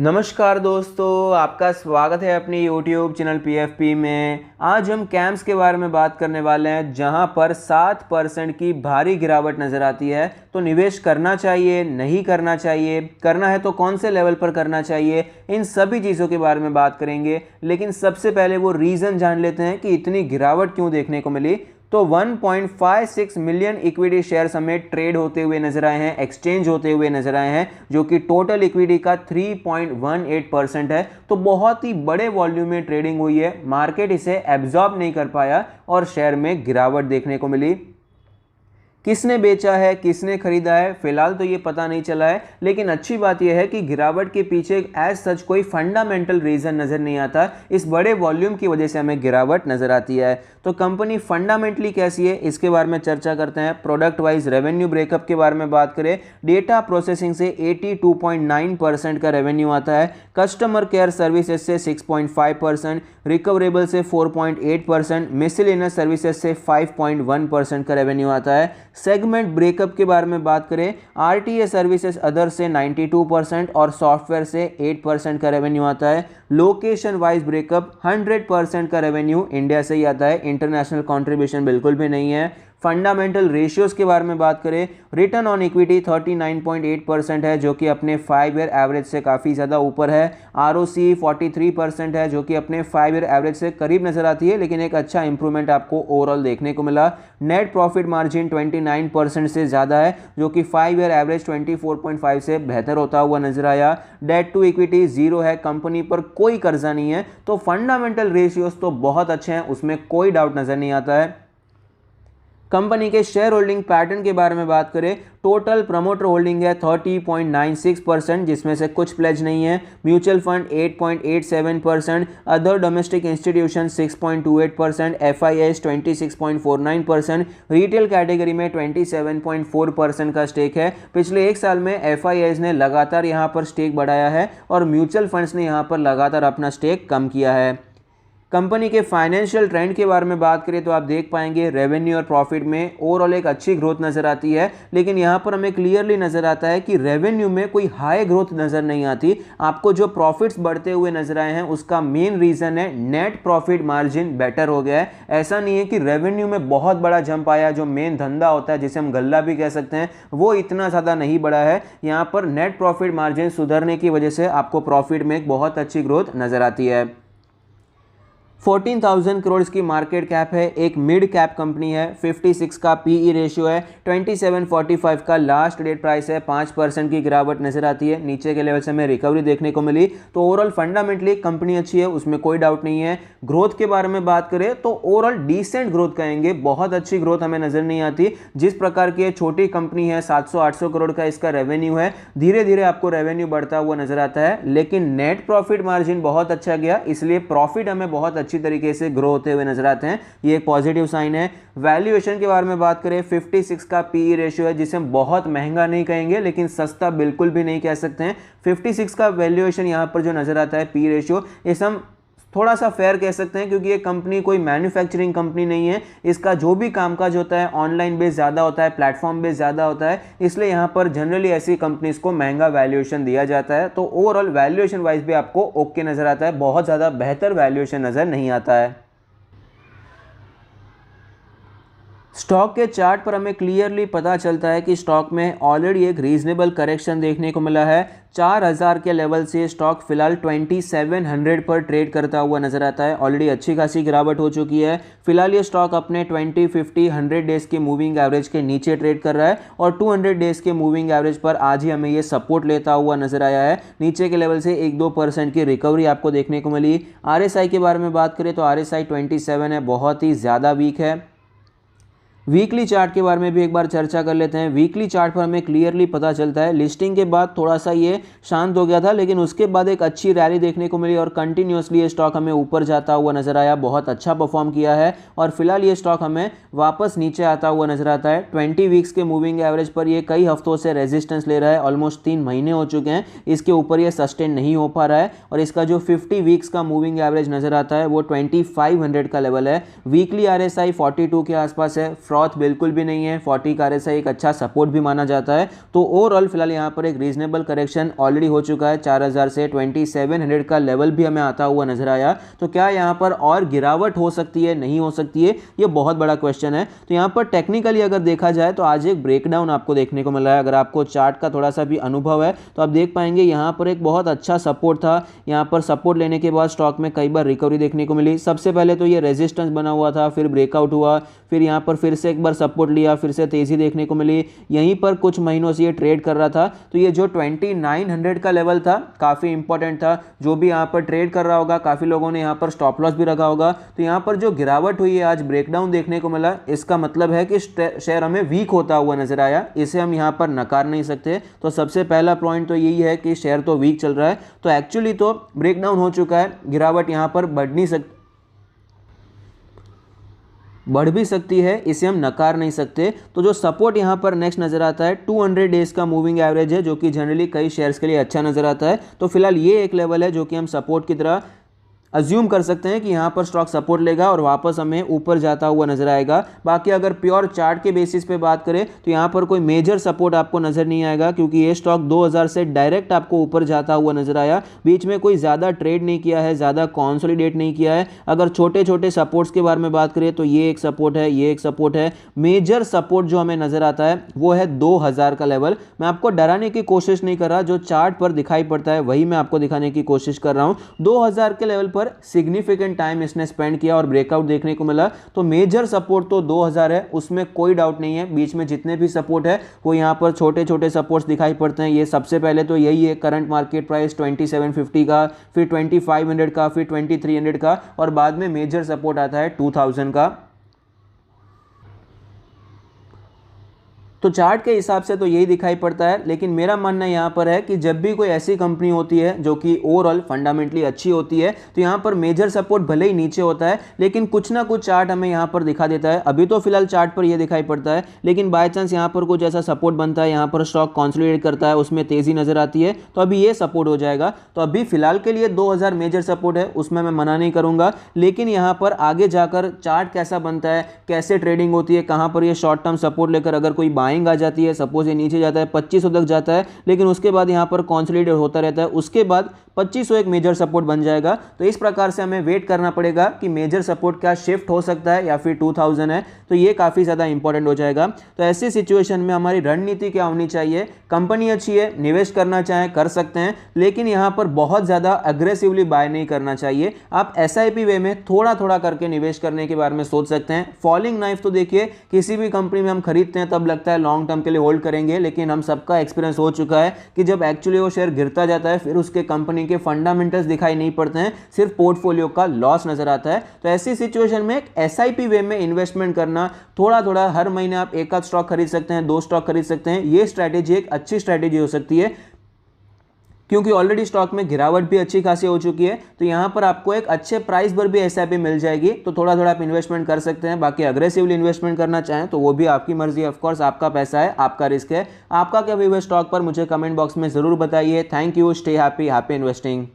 नमस्कार दोस्तों, आपका स्वागत है अपनी YouTube चैनल PFP में। आज हम कैम्स के बारे में बात करने वाले हैं, जहां पर 7% की भारी गिरावट नज़र आती है। तो निवेश करना चाहिए, नहीं करना चाहिए, करना है तो कौन से लेवल पर करना चाहिए, इन सभी चीज़ों के बारे में बात करेंगे। लेकिन सबसे पहले वो रीज़न जान लेते हैं कि इतनी गिरावट क्यों देखने को मिली। तो 1.56 मिलियन इक्विटी शेयर्स हमें ट्रेड होते हुए नजर आए हैं, एक्सचेंज होते हुए नजर आए हैं, जो कि टोटल इक्विटी का 3.18% है। तो बहुत ही बड़े वॉल्यूम में ट्रेडिंग हुई है, मार्केट इसे एब्जॉर्ब नहीं कर पाया और शेयर में गिरावट देखने को मिली। किसने बेचा है, किसने खरीदा है, फिलहाल तो ये पता नहीं चला है। लेकिन अच्छी बात यह है कि गिरावट के पीछे एज सच कोई फंडामेंटल रीजन नजर नहीं आता। इस बड़े वॉल्यूम की वजह से हमें गिरावट नजर आती है। तो कंपनी फंडामेंटली कैसी है, इसके बारे में चर्चा करते हैं। प्रोडक्ट वाइज रेवेन्यू ब्रेकअप के बारे में बात करें, डेटा प्रोसेसिंग से 82.9% का रेवेन्यू आता है, कस्टमर केयर सर्विसेज से 6.5%, रिकवरेबल से 4.8%, मिसलेनियस सर्विसेज से 5.1% का रेवेन्यू आता है। सेगमेंट ब्रेकअप के बारे में बात करें, आरटीए सर्विसेज अदर से 92% और सॉफ्टवेयर से 8% का रेवेन्यू आता है। लोकेशन वाइज ब्रेकअप 100% का रेवेन्यू इंडिया से ही आता है, इंटरनेशनल कंट्रीब्यूशन बिल्कुल भी नहीं है। फंडामेंटल रेशियोज के बारे में बात करें, रिटर्न ऑन इक्विटी 39.8% है, जो कि अपने 5 ईयर एवरेज से काफ़ी ज़्यादा ऊपर है। आरओसी 43% है, जो कि अपने 5 ईयर एवरेज से करीब नजर आती है, लेकिन एक अच्छा इंप्रूवमेंट आपको ओवरऑल देखने को मिला। नेट प्रॉफिट मार्जिन 29% से ज़्यादा है, जो कि 5 ईयर एवरेज 24.5 से बेहतर होता हुआ नजर आया। डेट टू इक्विटी 0 है, कंपनी पर कोई कर्जा नहीं है। तो फंडामेंटल रेशियोज तो बहुत अच्छे हैं, उसमें कोई डाउट नजर नहीं आता है। कंपनी के शेयर होल्डिंग पैटर्न के बारे में बात करें, टोटल प्रमोटर होल्डिंग है 30.96%, जिसमें से कुछ प्लेज नहीं है। Mutual fund 8.87%, other domestic institution 6.28%, FIIs 26.49%, retail category में 27.4% का स्टेक है। पिछले एक साल में FIIs ने लगातार यहां पर स्टेक बढ़ाया है और म्यूचुअल फंड्स ने यहां पर लगातार अपना स्टेक कम किया है। कंपनी के फाइनेंशियल ट्रेंड के बारे में बात करें तो आप देख पाएंगे रेवेन्यू और प्रॉफिट में ओवरऑल एक अच्छी ग्रोथ नजर आती है। लेकिन यहां पर हमें क्लियरली नजर आता है कि रेवेन्यू में कोई हाई ग्रोथ नजर नहीं आती। आपको जो प्रॉफिट्स बढ़ते हुए नजर आए हैं, उसका मेन रीजन है नेट प्रॉफिट मार्जिन बेटर हो गया है। ऐसा नहीं है कि रेवेन्यू में बहुत बड़ा जंप आया, जो मेन धंधा होता है जिसे हम गल्ला भी कह सकते हैं, वो इतना ज्यादा नहीं बढ़ा है। यहां पर नेट प्रॉफिट मार्जिन सुधरने की वजह से आपको प्रॉफिट में एक बहुत अच्छी ग्रोथ नजर आती है। 14,000 करोड़ की मार्केट कैप है, एक मिड कैप कंपनी है। 56 का पीई रेशियो है, 2745 का लास्ट डेट प्राइस है। 5% की गिरावट नजर आती है, नीचे के लेवल से हमें रिकवरी देखने को मिली। तो ओवरऑल फंडामेंटली कंपनी अच्छी है, उसमें कोई डाउट नहीं है। ग्रोथ के बारे में बात करें तो ओवरऑल डिसेंट ग्रोथ कहेंगे, बहुत अच्छी ग्रोथ हमें नजर नहीं आती। जिस प्रकार की छोटी कंपनी है, 700-800 करोड़ का इसका रेवेन्यू है, धीरे धीरे आपको रेवेन्यू बढ़ता हुआ नजर आता है। लेकिन नेट प्रॉफिट मार्जिन बहुत अच्छा गया, इसलिए प्रॉफिट हमें बहुत अच्छी तरीके से ग्रो होते हुए नजर आते हैं। ये एक पॉजिटिव साइन है। वैल्यूएशन के बारे में बात करें, 56 का पीई रेशियो है, जिसे हम बहुत महंगा नहीं कहेंगे लेकिन सस्ता बिल्कुल भी नहीं कह सकते हैं। 56 का वैल्यूएशन यहां पर जो नजर आता है पी रेशियो, इसे हम थोड़ा सा फेयर कह सकते हैं, क्योंकि ये कंपनी कोई मैन्युफैक्चरिंग कंपनी नहीं है। इसका जो भी कामकाज होता है ऑनलाइन बेस ज़्यादा होता है, प्लेटफॉर्म बेस ज़्यादा होता है, इसलिए यहाँ पर जनरली ऐसी कंपनीज को महंगा वैल्यूएशन दिया जाता है। तो ओवरऑल वैल्यूएशन वाइज भी आपको ओके नज़र आता है, बहुत ज़्यादा बेहतर वैल्यूएशन नज़र नहीं आता है। स्टॉक के चार्ट पर हमें क्लियरली पता चलता है कि स्टॉक में ऑलरेडी एक रीजनेबल करेक्शन देखने को मिला है। 4000 के लेवल से स्टॉक फिलहाल 2700 पर ट्रेड करता हुआ नजर आता है। ऑलरेडी अच्छी खासी गिरावट हो चुकी है। फिलहाल ये स्टॉक अपने 20, 50, 100 डेज के मूविंग एवरेज के नीचे ट्रेड कर रहा है और 200 डेज के मूविंग एवरेज पर आज ही हमें ये सपोर्ट लेता हुआ नजर आया है। नीचे के लेवल से 1-2% की रिकवरी आपको देखने को मिली। RSI के बारे में बात करें तो RSI 27 है, बहुत ही ज़्यादा वीक है। वीकली चार्ट के बारे में भी एक बार चर्चा कर लेते हैं। वीकली चार्ट पर हमें क्लियरली पता चलता है लिस्टिंग के बाद थोड़ा सा ये शांत हो गया था, लेकिन उसके बाद एक अच्छी रैली देखने को मिली और कंटिन्यूसली ये स्टॉक हमें ऊपर जाता हुआ नजर आया, बहुत अच्छा परफॉर्म किया है और फिलहाल ये स्टॉक हमें वापस नीचे आता हुआ नजर आता है। 20 वीक्स के मूविंग एवरेज पर ये कई हफ्तों से रेजिस्टेंस ले रहा है, ऑलमोस्ट 3 महीने हो चुके हैं, इसके ऊपर ये सस्टेन नहीं हो पा रहा है और इसका जो 50 वीक्स का मूविंग एवरेज नजर आता है वो 2500 का लेवल है। वीकली RSI 42 के आसपास है। ग्रोथ बिल्कुल भी नहीं है, 40 का RSI एक अच्छा सपोर्ट भी माना जाता है। तो ओवरऑल फिलहाल यहाँ पर एक रीजनेबल करेक्शन ऑलरेडी हो चुका है, 4000 से 2700 का लेवल भी हमें आता हुआ नजर आया। तो क्या यहाँ पर और गिरावट हो सकती है, नहीं हो सकती है, ये बहुत बड़ा क्वेश्चन है। तो यहाँ पर टेक्निकली अगर देखा जाए तो आज एक ब्रेकडाउन आपको देखने को मिला है। अगर आपको चार्ट का थोड़ा सा भी अनुभव है तो आप देख पाएंगे यहाँ पर एक बहुत अच्छा सपोर्ट था। यहाँ पर सपोर्ट लेने के बाद स्टॉक में कई बार रिकवरी देखने को मिली। सबसे पहले तो ये रेजिस्टेंस बना हुआ था, फिर ब्रेकआउट हुआ, फिर यहाँ पर फिर से एक बार सपोर्ट लिया, फिर से तेजी देखने को मिली। यहीं पर कुछ महीनों से ये ट्रेड कर रहा था। तो ये जो 2900 का लेवल था काफ़ी इंपॉर्टेंट था। जो भी यहाँ पर ट्रेड कर रहा होगा, काफ़ी लोगों ने यहाँ पर स्टॉप लॉस भी रखा होगा। तो यहाँ पर जो गिरावट हुई है, आज ब्रेकडाउन देखने को मिला, इसका मतलब है कि शेयर हमें वीक होता हुआ नजर आया। इसे हम यहाँ पर नकार नहीं सकते। तो सबसे पहला पॉइंट तो यही है कि शेयर तो वीक चल रहा है। तो एक्चुअली तो ब्रेकडाउन हो चुका है, गिरावट यहाँ पर बढ़ भी सकती है, इसे हम नकार नहीं सकते। तो जो सपोर्ट यहाँ पर नेक्स्ट नजर आता है 200 डेज का मूविंग एवरेज है, जो कि जनरली कई शेयर्स के लिए अच्छा नजर आता है। तो फिलहाल ये एक लेवल है जो कि हम सपोर्ट की तरह अज्यूम कर सकते हैं कि यहाँ पर स्टॉक सपोर्ट लेगा और वापस हमें ऊपर जाता हुआ नजर आएगा। बाकी अगर प्योर चार्ट के बेसिस पे बात करें तो यहाँ पर कोई मेजर सपोर्ट आपको नजर नहीं आएगा, क्योंकि ये स्टॉक 2000 से डायरेक्ट आपको ऊपर जाता हुआ नजर आया। बीच में कोई ज़्यादा ट्रेड नहीं किया है, ज़्यादा कॉन्सोलिडेट नहीं किया है। अगर छोटे छोटे सपोर्ट्स के बारे में बात करें तो ये एक सपोर्ट है, ये एक सपोर्ट है। मेजर सपोर्ट जो हमें नजर आता है वो है 2000 का लेवल। मैं आपको डराने की कोशिश नहीं कर रहा, जो चार्ट पर दिखाई पड़ता है वही मैं आपको दिखाने की कोशिश कर रहा हूँ। 2000 के लेवल पर सिग्निफिकेंट टाइम इसने स्पेंड किया और ब्रेकआउट देखने को मिला। तो मेजर सपोर्ट तो 2000 है, उसमें कोई डाउट नहीं है। बीच में जितने भी सपोर्ट है वो यहाँ पर छोटे छोटे सपोर्ट्स दिखाई पड़ते हैं। ये सबसे पहले तो यही है, करंट मार्केट प्राइस 2750 का, फिर 2500 का, फिर 2300 का, और बाद में मेजर सपोर्ट आता है 2000 का। तो चार्ट के हिसाब से तो यही दिखाई पड़ता है। लेकिन मेरा मानना यहाँ पर है कि जब भी कोई ऐसी कंपनी होती है जो कि ओवरऑल फंडामेंटली अच्छी होती है तो यहाँ पर मेजर सपोर्ट भले ही नीचे होता है, लेकिन कुछ ना कुछ चार्ट हमें यहाँ पर दिखा देता है। अभी तो फिलहाल चार्ट पर यह दिखाई पड़ता है, लेकिन बाय चांस यहाँ पर कुछ ऐसा सपोर्ट बनता है, यहाँ पर स्टॉक कॉन्सोलिडेट करता है, उसमें तेजी नजर आती है, तो अभी ये सपोर्ट हो जाएगा। तो अभी फिलहाल के लिए 2000 मेजर सपोर्ट है, उसमें मैं मना नहीं करूंगा। लेकिन यहाँ पर आगे जाकर चार्ट कैसा बनता है, कैसे ट्रेडिंग होती है, कहाँ पर ये शॉर्ट टर्म सपोर्ट लेकर अगर कोई बाइंग आ जाती है, सपोज ये नीचे जाता है 2500 तक जाता है, लेकिन उसके बाद यहाँ पर कॉन्सोलिडेट होता रहता है, उसके बाद 2500 एक मेजर सपोर्ट बन जाएगा। तो इस प्रकार से हमें वेट करना पड़ेगा कि मेजर सपोर्ट क्या शिफ्ट हो सकता है या फिर 2000 है, तो ये काफ़ी ज़्यादा इंपॉर्टेंट हो जाएगा। तो ऐसी सिचुएशन में हमारी रणनीति क्या होनी चाहिए? कंपनी अच्छी है, निवेश करना चाहें कर सकते हैं, लेकिन यहाँ पर बहुत ज़्यादा अग्रेसिवली बाय नहीं करना चाहिए। आप SIP वे में थोड़ा थोड़ा करके निवेश करने के बारे में सोच सकते हैं। फॉलिंग नाइफ तो देखिए, किसी भी कंपनी में हम खरीदते हैं तब लगता है लॉन्ग टर्म के लिए होल्ड करेंगे, लेकिन हम सबका एक्सपीरियंस हो चुका है कि जब एक्चुअली वो शेयर गिरता जाता है फिर उसके कंपनी के फंडामेंटल्स दिखाई नहीं पड़ते हैं, सिर्फ पोर्टफोलियो का लॉस नजर आता है। तो ऐसी सिचुएशन में SIP वे में इन्वेस्टमेंट करना, थोड़ा थोड़ा हर महीने आप एक आध स्टॉक खरीद सकते हैं, 2 स्टॉक खरीद सकते हैं, ये स्ट्रैटेजी एक अच्छी स्ट्रैटेजी हो सकती है, क्योंकि ऑलरेडी स्टॉक में गिरावट भी अच्छी खासी हो चुकी है। तो यहाँ पर आपको एक अच्छे प्राइस पर भी SIP मिल जाएगी, तो थोड़ा थोड़ा आप इन्वेस्टमेंट कर सकते हैं। बाकी अग्रेसिवली इन्वेस्टमेंट करना चाहें तो वो भी आपकी मर्जी है, ऑफकोर्स आपका पैसा है, आपका रिस्क है। आपका क्या व्यू है स्टॉक पर, मुझे कमेंट बॉक्स में जरूर बताइए। Thank you, stay happy, happy investing.